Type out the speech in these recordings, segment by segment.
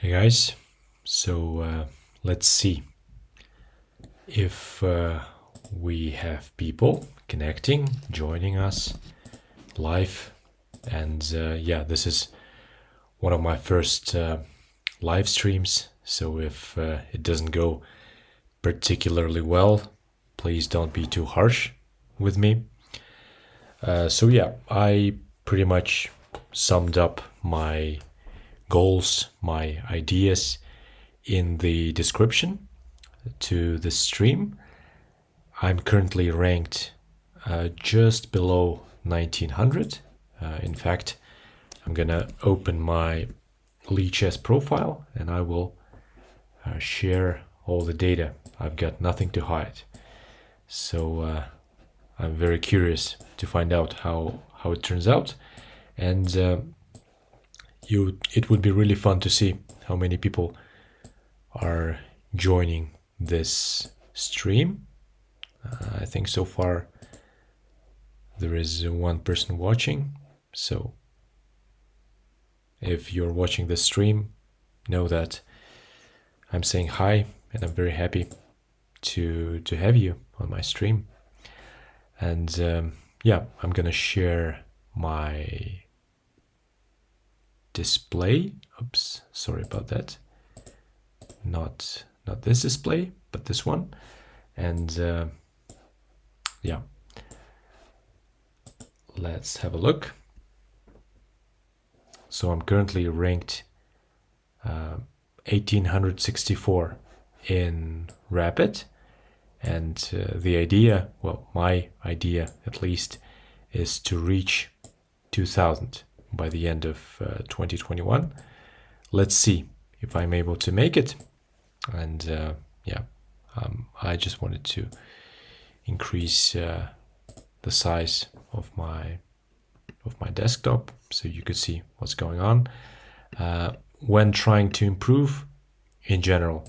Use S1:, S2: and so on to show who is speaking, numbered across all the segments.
S1: Hey guys, so let's see if we have people connecting, joining us live. And yeah, this is one of my first live streams, so if it doesn't go particularly well, please don't be too harsh with me. So yeah, I pretty much summed up my goals, my ideas in the description to the stream. I'm currently ranked just below 1900. In fact, I'm gonna open my lichess profile and I will share all the data. I've got nothing to hide. So I'm very curious to find out how it turns out. And it would be really fun to see how many people are joining this stream. I think so far there is one person watching. So if you're watching this stream, know that I'm saying hi and I'm very happy to have you on my stream. And yeah, I'm gonna share my display. Oops, sorry about that. Not this display, but this one. And yeah, let's have a look. So I'm currently ranked 1864 in Rapid, and the idea, well, my idea at least, is to reach 2000 by the end of 2021. Let's see if I'm able to make it. And yeah, I just wanted to increase the size of my desktop so you could see what's going on. When trying to improve in general,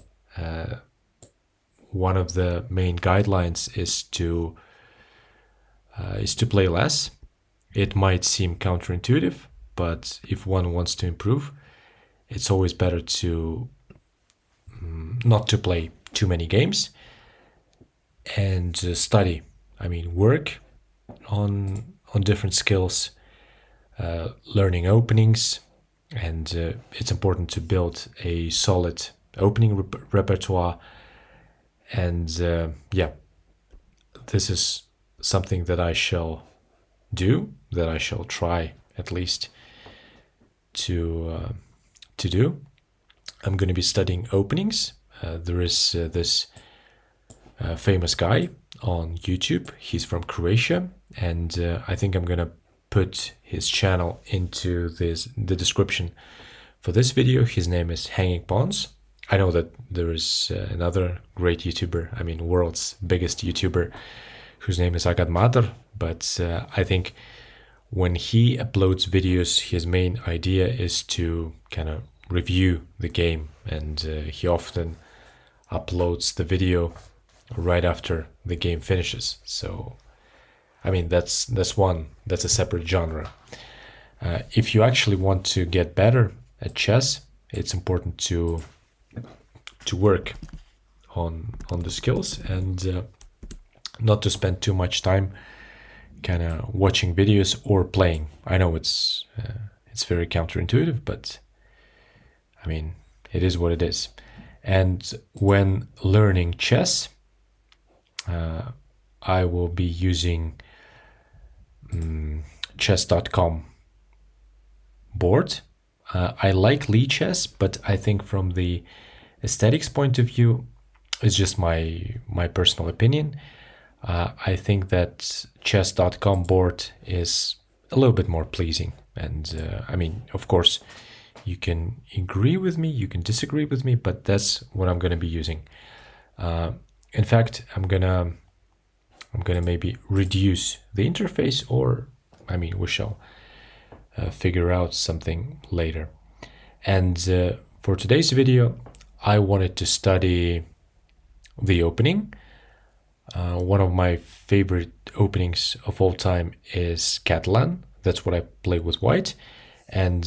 S1: one of the main guidelines is to play less. It might seem counterintuitive, but if one wants to improve, it's always better to not to play too many games and study. I mean, work on different skills, learning openings, and it's important to build a solid opening repertoire. And yeah, this is something that I shall do, that I shall try at least to do. I'm going to be studying openings. There is this famous guy on YouTube. He's from Croatia, and I think I'm going to put his channel into the description for this video. His name is Hanging Pawns. I know that there is another great YouTuber, I mean world's biggest YouTuber, whose name is Agad Matar, but I think when he uploads videos, his main idea is to kind of review the game, and he often uploads the video right after the game finishes. So I mean, that's a separate genre. If you actually want to get better at chess, it's important to work on the skills and not to spend too much time kind of watching videos or playing. I know it's very counterintuitive, but I mean, it is what it is. And when learning chess, I will be using chess.com board. I like lichess, but I think from the aesthetics point of view, it's just my personal opinion. I think that chess.com board is a little bit more pleasing. And I mean, of course, you can agree with me, you can disagree with me, but that's what I'm going to be using. In fact, I'm gonna maybe reduce the interface, or I mean, we shall figure out something later. And for today's video, I wanted to study the opening. One of my favorite openings of all time is Catalan. That's what I play with white. And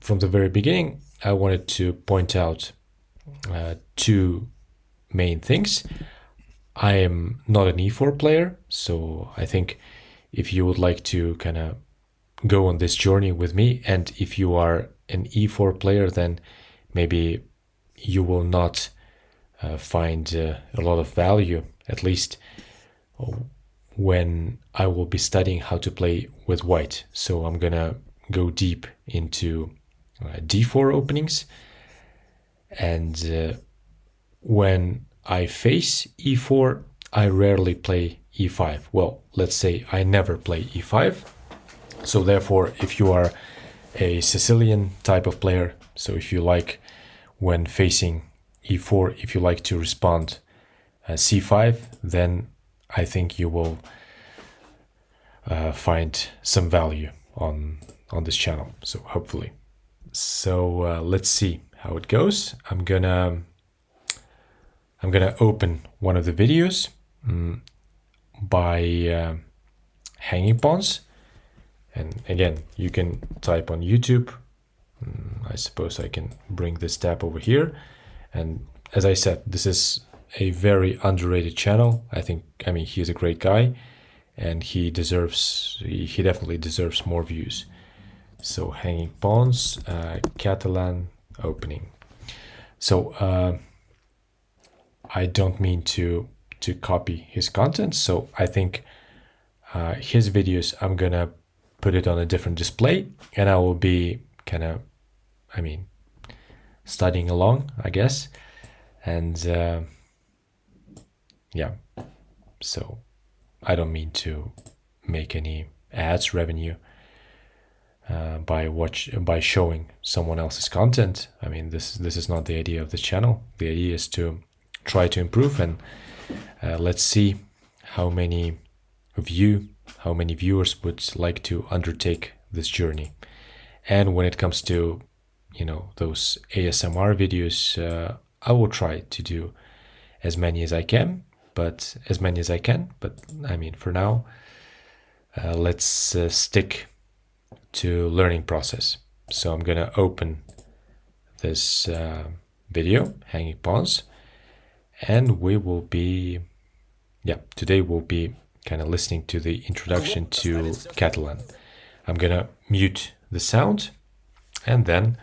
S1: from the very beginning, I wanted to point out two main things. I am not an e4 player, so I think if you would like to kind of go on this journey with me, and if you are an e4 player, then maybe you will not find a lot of value, at least when I will be studying how to play with white. So I'm gonna go deep into d4 openings, and when I face e4, I rarely play e5. Well, let's say I never play e5. So therefore, if you are a Sicilian type of player, so if you like, when facing e4, if you like to respond c5, then I think you will find some value on this channel. So hopefully. So let's see how it goes. I'm gonna open one of the videos by hanging pawns. And again, you can type on YouTube. I suppose I can bring this tab over here. And as I said, this is a very underrated channel. I mean, he's a great guy, and he definitely deserves more views. So hanging pawns, Catalan opening. So I don't mean to copy his content. So I think his videos, I'm gonna put it on a different display, and I will be kind of, I mean, studying along, I guess. And yeah, so I don't mean to make any ads revenue by showing someone else's content. I mean, this is not the idea of the channel. The idea is to try to improve, and let's see how many viewers would like to undertake this journey. And when it comes to, you know, those ASMR videos, I will try to do as many as I can, but I mean, for now, let's stick to learning process. So I'm gonna open this video, hanging pawns, and we will be, today we'll be kind of listening to the introduction to Catalan. I'm gonna mute the sound, and then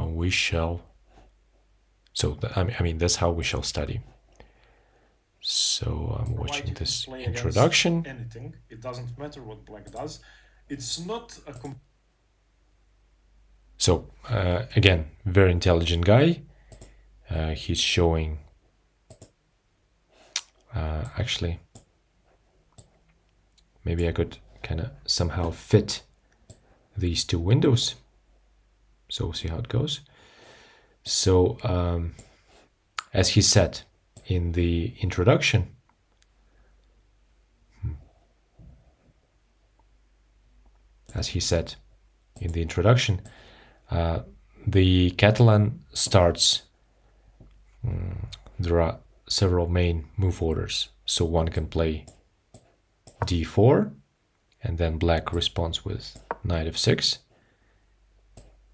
S1: we shall. So I mean, that's how we shall study. So I'm watching this introduction.
S2: Anything, it doesn't matter what black does. It's not a.
S1: So again, very intelligent guy. He's showing. Actually, maybe I could kind of somehow fit these two windows. So we'll see how it goes. So as he said in the introduction, the Catalan starts. There are several main move orders. So one can play d4, and then black responds with knight f6,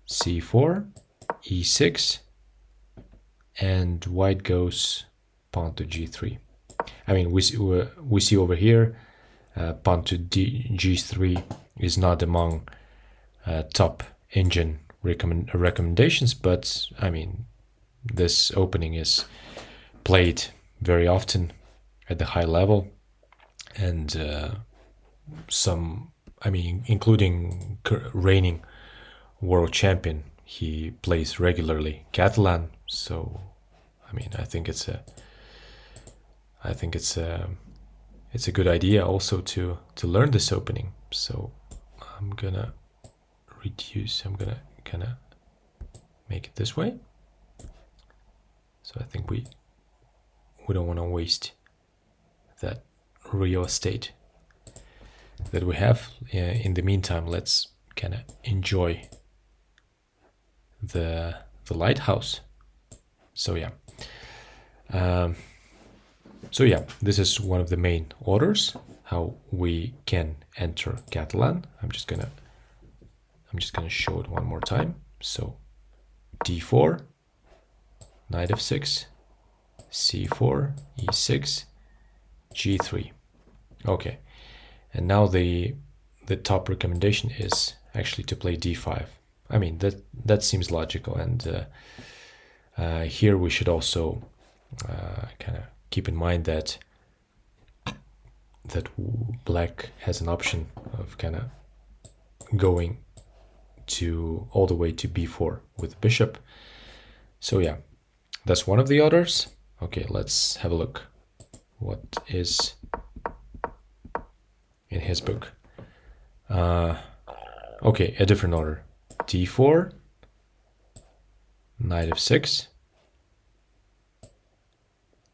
S1: c4, e6, and white goes pawn to g3. I mean, we see over here pawn to g3 is not among top engine recommendations, but I mean, this opening is played very often at the high level, and including reigning world champion, he plays regularly Catalan. So I mean, I think it's a good idea also to learn this opening. So I'm gonna kind of make it this way. So I think we don't want to waste that real estate that we have. In the meantime, let's kind of enjoy the lighthouse. So yeah. This is one of the main orders, how we can enter Catalan. I'm just gonna show it one more time. So d4, knight f6, c4, e6, g3. Okay, and now the top recommendation is actually to play d5. I mean, that seems logical, and here we should also kind of keep in mind that black has an option of kind of going to all the way to b4 with the bishop. So yeah, that's one of the orders. Okay, let's have a look what is in his book. Okay, a different order. d4, knight f6,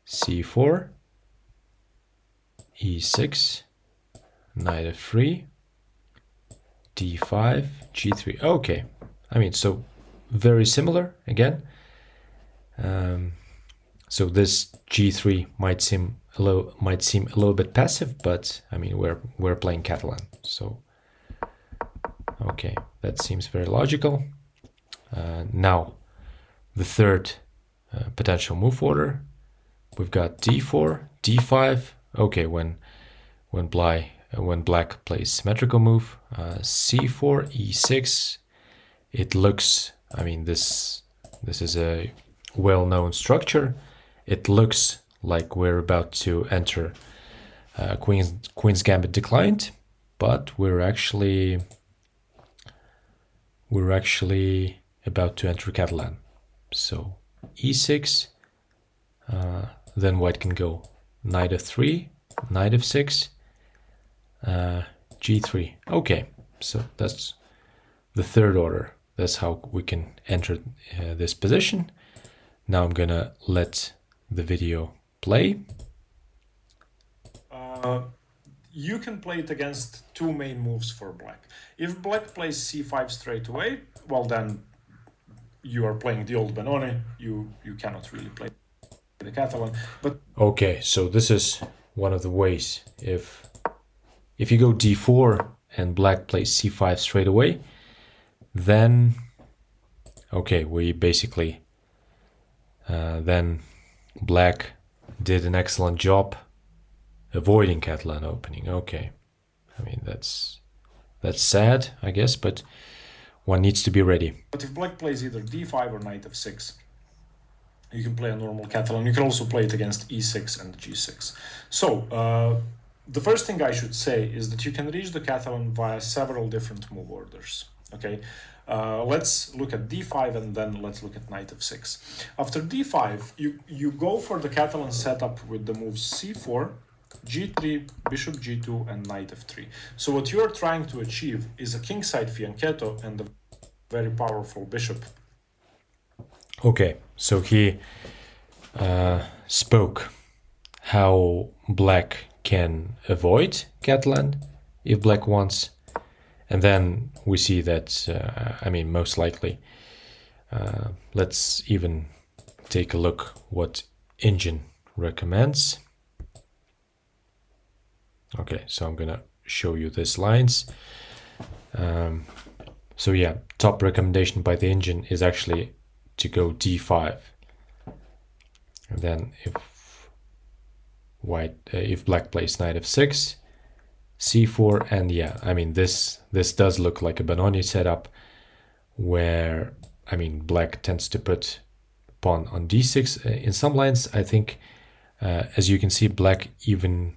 S1: c4, e6, knight f3, d5, g3. Okay, I mean, so very similar again. So this g3 might seem a little bit passive, but I mean we're playing Catalan, so okay, that seems very logical. Now the third potential move order, we've got d4, d5. Okay, when black plays symmetrical move, c4, e6. It looks, I mean, this is a well-known structure. It looks like we're about to enter Queen's Gambit declined, but we're actually about to enter Catalan. So e6, then white can go knight f3, knight f6, g3. Okay, so that's the third order. That's how we can enter this position. Now I'm gonna let the video play.
S2: You can play it against two main moves for black. If black plays c5 straight away, well then you are playing the old Benoni. You cannot really play the Catalan. But
S1: okay, so this is one of the ways. If you go d4 and black plays c5 straight away, then okay, we basically then black did an excellent job avoiding Catalan opening. Okay, I mean that's sad, I guess, but one needs to be ready.
S2: But if black plays either d5 or knight f6, you can play a normal Catalan. You can also play it against e6 and g6. So the first thing I should say is that you can reach the Catalan via several different move orders. Okay, let's look at d5 and then let's look at knight f6. After d5, you go for the Catalan setup with the moves c4, g3, bishop g2, and knight f3. So what you are trying to achieve is a kingside fianchetto and a very powerful bishop.
S1: Okay, so he spoke how black can avoid Catalan if black wants, and then we see that I mean most likely let's even take a look what engine recommends. Okay, so I'm gonna show you these lines. So yeah, top recommendation by the engine is actually to go d5, and then if black plays knight f6, c4, and yeah, I mean this does look like a Benoni setup where I mean black tends to put pawn on d6 in some lines. I think as you can see, black even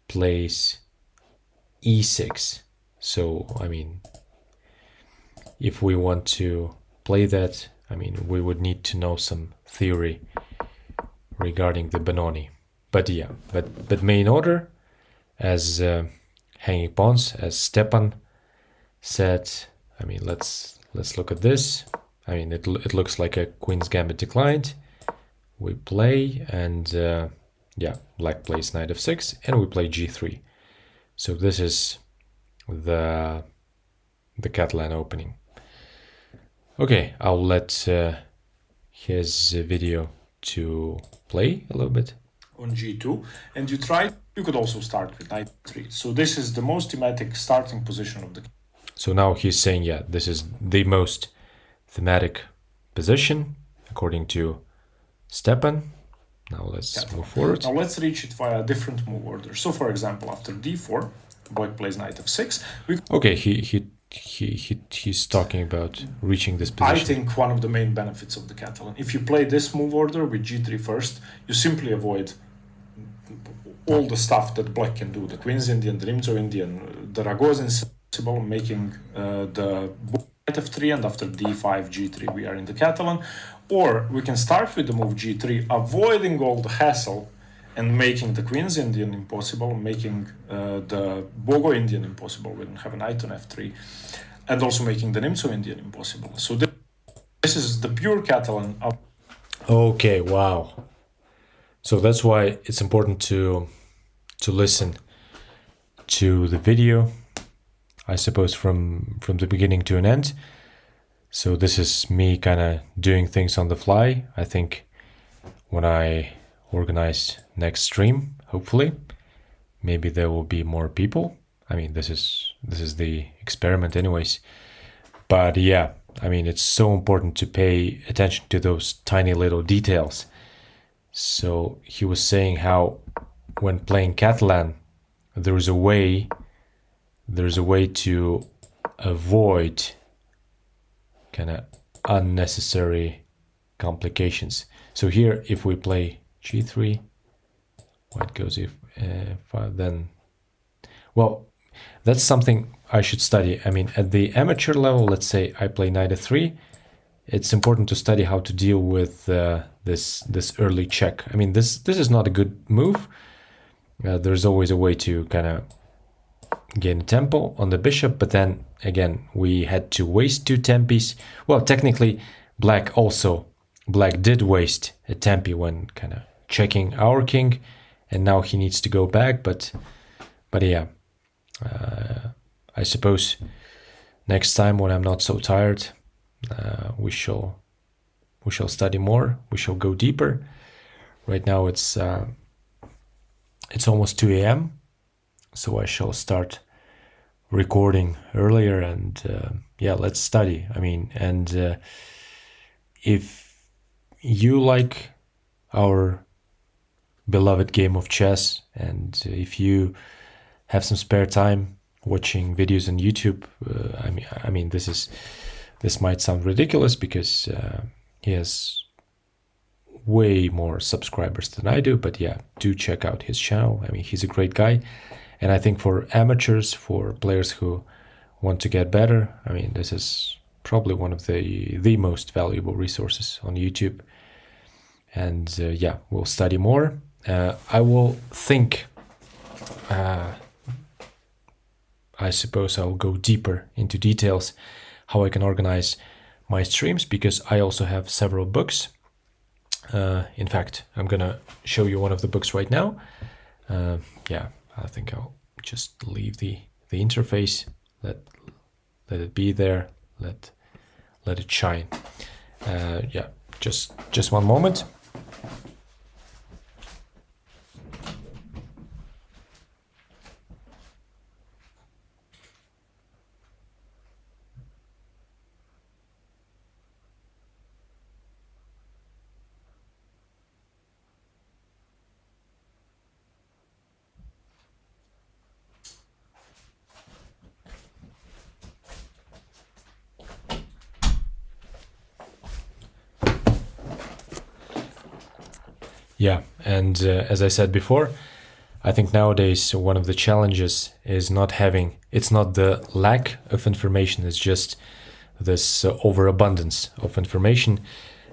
S1: plays e6. So I mean if we want to play that, I mean we would need to know some theory regarding the Benoni. But yeah, but main order as hanging pawns, as Stepan said. I mean let's look at this. I mean it looks like a Queen's Gambit declined. We play and yeah, black plays knight f6 and we play g3. So this is the Catalan opening. Okay, I'll let his video to play a little bit.
S2: On g2, and you could also start with knight 3. So this is the most thematic starting position of the.
S1: So now he's saying, yeah, this is the most thematic position according to Stepan. Now let's
S2: Catalan.
S1: move forward.
S2: Now let's reach it via a different move order. So for example, after d4, Black plays knight f6.
S1: Okay, he's talking about reaching this position.
S2: I think one of the main benefits of the Catalan, if you play this move order with g3 first, you simply avoid all the stuff that Black can do. The Queen's Indian, the Nimzo Indian, the Ragozin possible, making the knight f3, and after d5, g3, we are in the Catalan. Or we can start with the move g3, avoiding all the hassle and making the Queen's Indian impossible, making the Bogo Indian impossible. We don't have a knight on f3, and also making the Nimzo Indian impossible. So this is the pure Catalan.
S1: Okay, wow. So that's why it's important to listen to the video, I suppose, from the beginning to an end. So this is me kind of doing things on the fly. I think when I organize next stream, hopefully, maybe there will be more people. I mean, this is the experiment anyways. But yeah, I mean, it's so important to pay attention to those tiny little details. So he was saying how when playing Catalan, there's a way to avoid kind of unnecessary complications. So here, if we play g3, white goes f5, then, well, that's something I should study. I mean, at the amateur level, let's say I play knight f3, it's important to study how to deal with this early check. I mean, this is not a good move. There's always a way to kind of gain tempo on the bishop, but then again we had to waste two tempes. Well, technically black did waste a tempe when kind of checking our king, and now he needs to go back, but yeah, I suppose next time when I'm not so tired, we shall study more, we shall go deeper. Right now it's almost 2 a.m. So I shall start recording earlier, and yeah, let's study. I mean, and if you like our beloved game of chess, and if you have some spare time watching videos on YouTube, I mean, this might sound ridiculous because he has way more subscribers than I do, but yeah, do check out his channel. I mean, he's a great guy. And I think for amateurs, for players who want to get better, I mean, this is probably one of the most valuable resources on YouTube. And yeah, we'll study more. I will think, I suppose I'll go deeper into details how I can organize my streams, because I also have several books. In fact, I'm gonna show you one of the books right now. Yeah, I think I'll just leave the interface, let it be there, let it shine. Yeah, just one moment. Yeah, and as I said before, I think nowadays one of the challenges is it's not the lack of information, it's just this overabundance of information.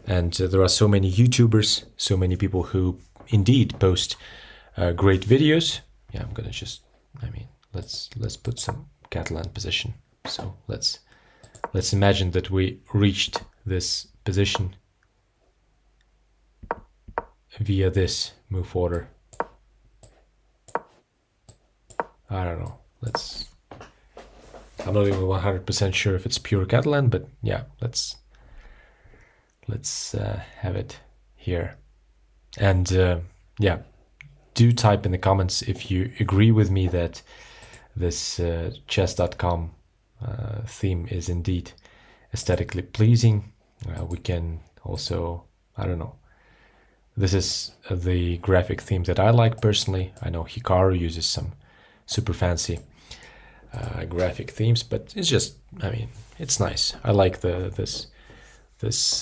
S1: And there are so many YouTubers, so many people who indeed post great videos. Yeah, I'm gonna let's put some Catalan position. So let's imagine that we reached this position via this move order. I don't know. I'm not even 100% sure if it's pure Catalan, but yeah, let's have it here. And yeah, do type in the comments if you agree with me that this chess.com theme is indeed aesthetically pleasing. We can also, I don't know. This is the graphic theme that I like personally. I know Hikaru uses some super fancy graphic themes, but it's just, I mean, it's nice. I like this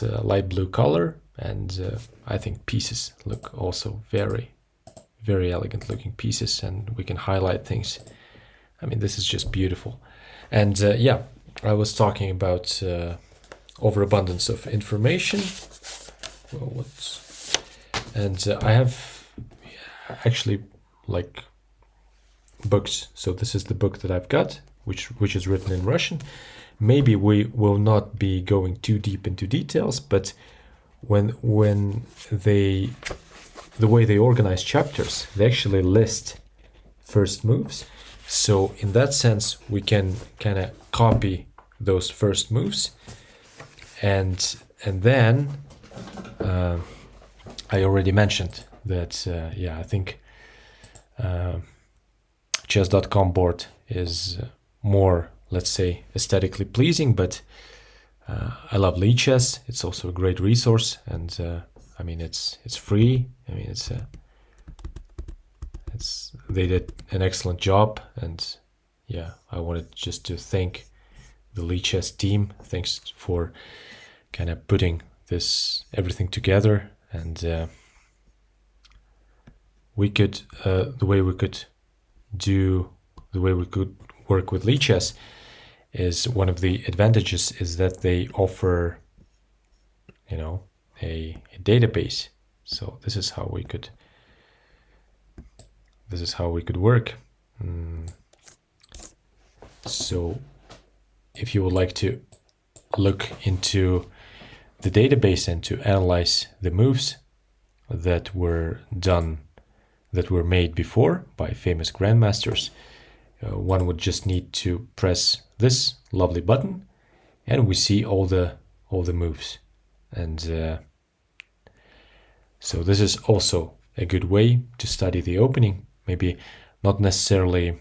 S1: light blue color, and I think pieces look also very elegant looking pieces, and we can highlight things. I mean, this is just beautiful. And yeah, I was talking about overabundance of information. Well, I have actually like books. So this is the book that I've got, which is written in Russian. Maybe we will not be going too deep into details, but when the way they organize chapters, they actually list first moves. So in that sense, we can kind of copy those first moves, and then I already mentioned that yeah, I think chess.com board is more, let's say, aesthetically pleasing, but I love lichess. It's also a great resource, and I mean it's free. I mean it's they did an excellent job, and yeah, I wanted just to thank the lichess team. Thanks for kind of putting this everything together, and we could the way we could work with lichess is one of the advantages is that they offer, you know, a database. So this is how we could work. So if you would like to look into the database and to analyze the moves that were made before by famous grandmasters, one would just need to press this lovely button, and we see all the moves. And so this is also a good way to study the opening. Maybe not necessarily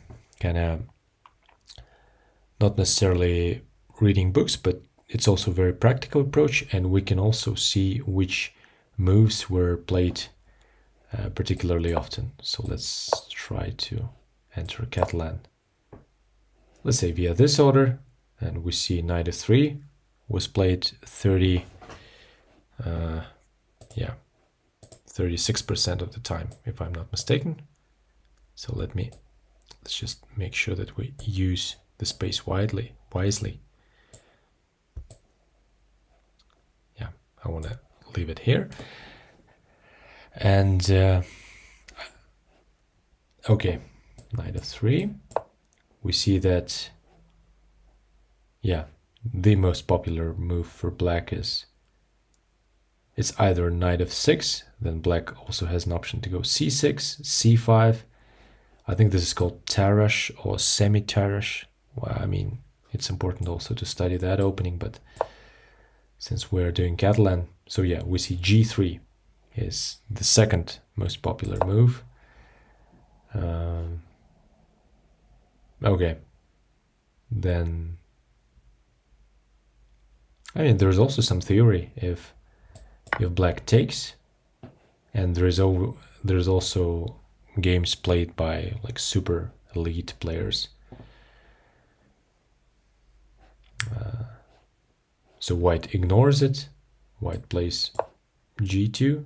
S1: reading books, but it's also a very practical approach, and we can also see which moves were played particularly often. So let's try to enter Catalan. Let's say via this order, and we see knight f3 was played 36% of the time, if I'm not mistaken. So let's just make sure that we use the space wisely. Yeah, I want to leave it here. And okay, knight f3. We see that, yeah, the most popular move for black is it's either knight f6, then black also has an option to go c6, c5. I think this is called Tarrasch or semi-Tarrasch. Well, I mean, it's important also to study that opening, but since we're doing Catalan, so yeah, we see g3 is the second most popular move. Okay, then I mean there's also some theory if black takes, and there's also games played by like super elite players. So white ignores it. White plays g2.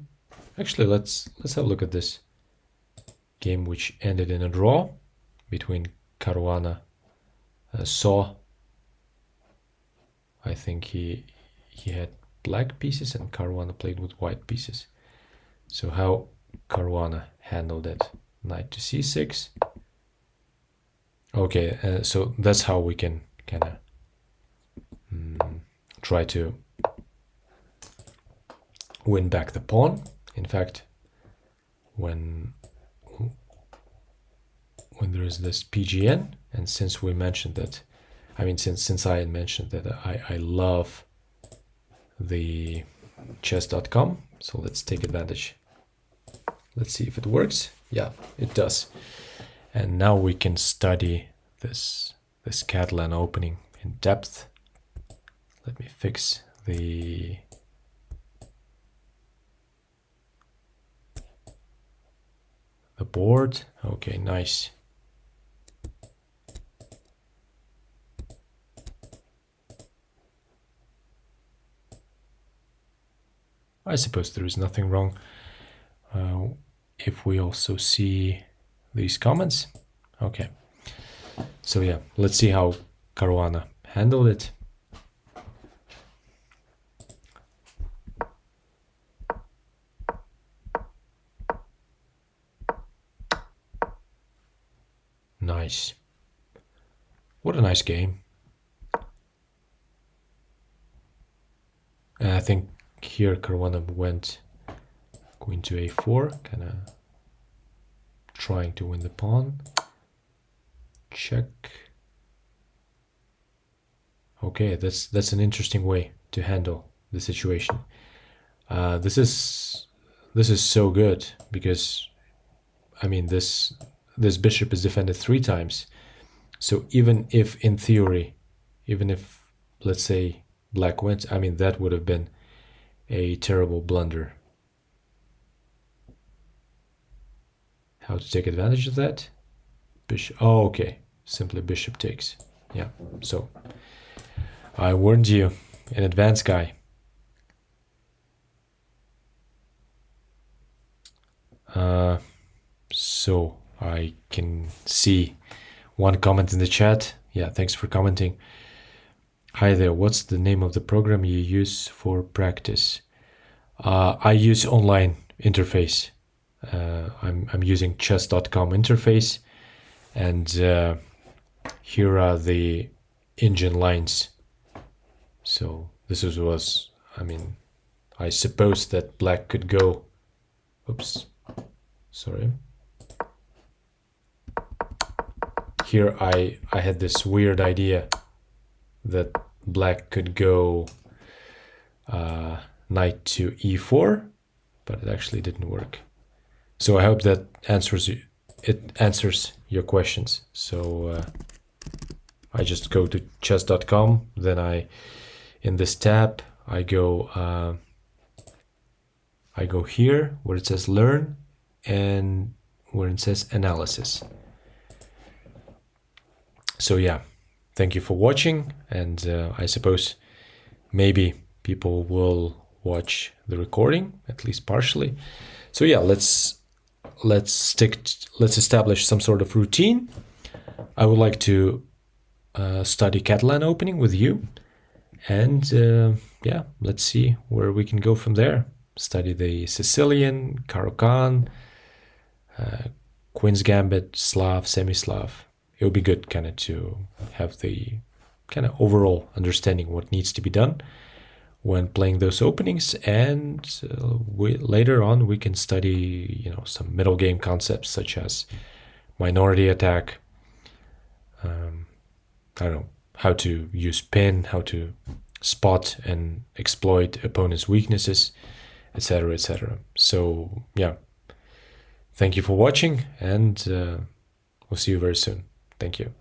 S1: Actually, let's have a look at this game, which ended in a draw between Caruana. Saw. I think he had black pieces and Caruana played with white pieces. So how Caruana handled it? Knight to c6. Okay, so that's how we can kind of try to win back the pawn. In fact, when there is this PGN, and since we mentioned that, I mean, since I had mentioned that I love the chess.com, so let's take advantage. Let's see if it works. Yeah, it does. And now we can study this Catalan opening in depth. Let me fix the board. Okay, nice. I suppose there is nothing wrong if we also see these comments. Okay, so yeah, let's see how Caruana handled it. Nice. What a nice game. And I think here Caruana went queen to a4, kind of trying to win the pawn. Check. Okay, that's an interesting way to handle the situation. This is so good because, I mean, this bishop is defended 3 times. So even if in theory, even if let's say black wins, I mean that would have been a terrible blunder. How to take advantage of that? Bishop. Oh, okay. Simply bishop takes. Yeah. So I warned you in advance, guy. So I can see one comment in the chat. Yeah, thanks for commenting. Hi there, what's the name of the program you use for practice? I use online interface. I'm using chess.com interface, and here are the engine lines. So this was, I mean, I suppose that black could go, oops, sorry. Here I had this weird idea that black could go knight to e4, but it actually didn't work. So I hope that answers your questions. So I just go to chess.com, then in this tab I go here where it says learn and where it says analysis. So yeah, thank you for watching, and I suppose maybe people will watch the recording, at least partially. So yeah, let's establish some sort of routine. I would like to study Catalan opening with you, and yeah, let's see where we can go from there. Study the Sicilian, Caro-Kann, Queen's Gambit, Slav, semi-Slav. It would be good kind of to have the kind of overall understanding what needs to be done when playing those openings, and later on we can study some middle game concepts such as minority attack, I don't know, how to use pin, how to spot and exploit opponent's weaknesses, etc., etc. So yeah, thank you for watching, and we'll see you very soon. Thank you.